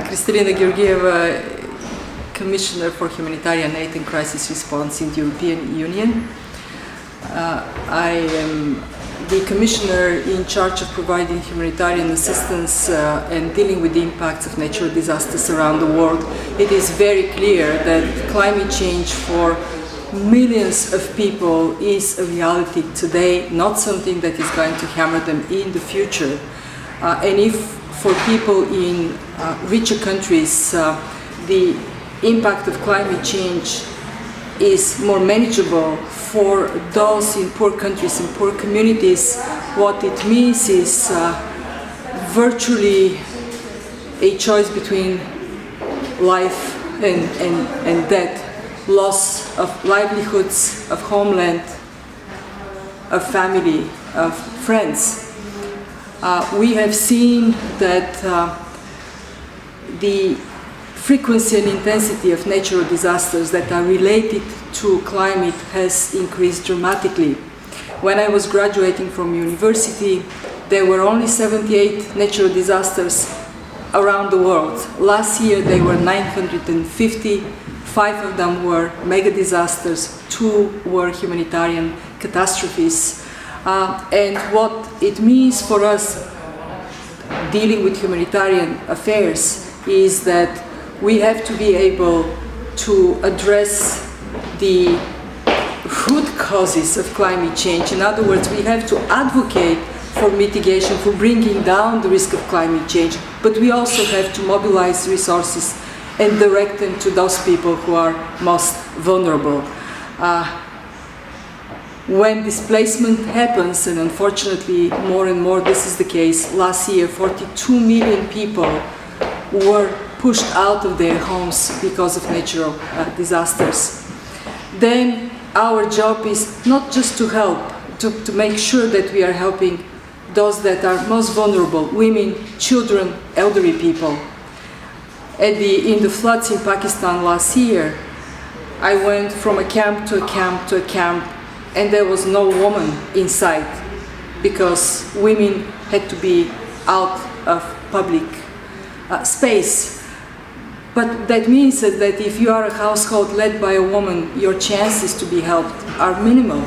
Kristalina Georgieva, Commissioner for Humanitarian Aid and Crisis Response in the European Union. I am the Commissioner in charge of providing humanitarian assistance and dealing with the impacts of natural disasters around the world. It is very clear that climate change for millions of people is a reality today, not something that is going to hammer them in the future. And if for people in richer countries the impact of climate change is more manageable, for those in poor countries and poor communities, what it means is virtually a choice between life and death, loss of livelihoods, of homeland, of family, of friends. We have seen that the frequency and intensity of natural disasters that are related to climate has increased dramatically. When I was graduating from university, there were only 78 natural disasters around the world. Last year there were 950, 5 of them were mega disasters, 2 were humanitarian catastrophes. And what it means for us dealing with humanitarian affairs is that we have to be able to address the root causes of climate change. In other words, we have to advocate for mitigation, for bringing down the risk of climate change, but we also have to mobilize resources and direct them to those people who are most vulnerable. When displacement happens, and unfortunately more and more this is the case, last year 42 million people were pushed out of their homes because of natural disasters. Then our job is not just to help, to make sure that we are helping those that are most vulnerable, women, children, elderly people. In the floods in Pakistan last year, I went from a camp to a camp to a camp, and there was no woman inside because women had to be out of public space. But that means that if you are a household led by a woman, your chances to be helped are minimal.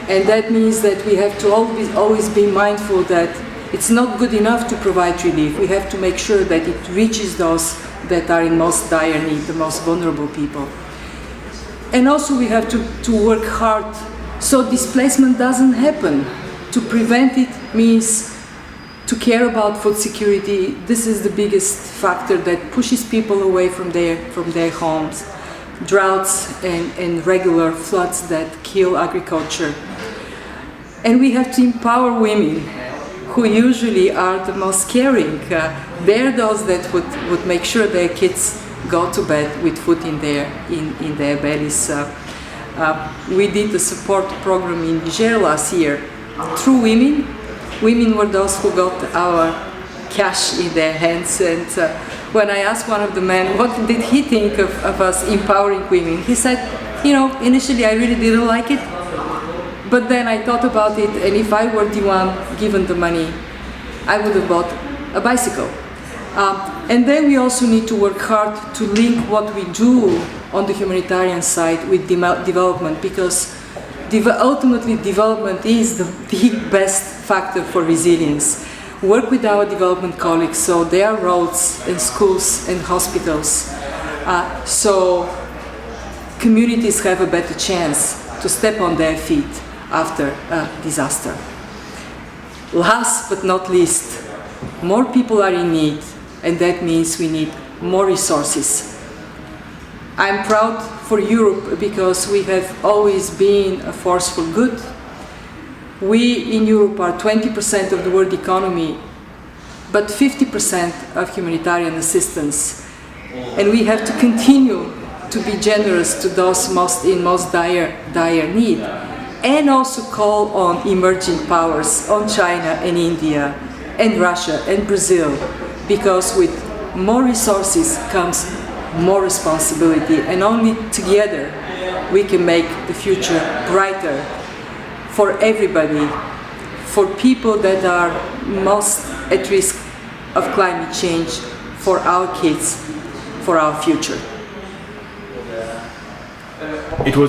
And that means that we have to always be mindful that it's not good enough to provide relief. We have to make sure that it reaches those that are in most dire need, the most vulnerable people. And also we have to work hard so displacement doesn't happen. To prevent it means to care about food security. This is the biggest factor that pushes people away from their homes. Droughts and regular floods that kill agriculture. And we have to empower women who usually are the most caring. They're those that would make sure their kids go to bed with food in their bellies. We did a support program in Niger last year through women. Women were those who got our cash in their hands, and when I asked one of the men what did he think of us empowering women, he said, you know, initially I really didn't like it, but then I thought about it, and if I were the one given the money, I would have bought a bicycle. And then we also need to work hard to link what we do on the humanitarian side with development, because ultimately development is the best factor for resilience. Work with our development colleagues so there are roads and schools and hospitals, so communities have a better chance to step on their feet after a disaster. Last but not least, more people are in need, and that means we need more resources. I'm proud for Europe because we have always been a force for good. We in Europe are 20% of the world economy, but 50% of humanitarian assistance. And we have to continue to be generous to those in most dire need, and also call on emerging powers, on China and India and Russia and Brazil, because with more resources comes more responsibility, and only together we can make the future brighter for everybody, for people that are most at risk of climate change, for our kids, for our future. It was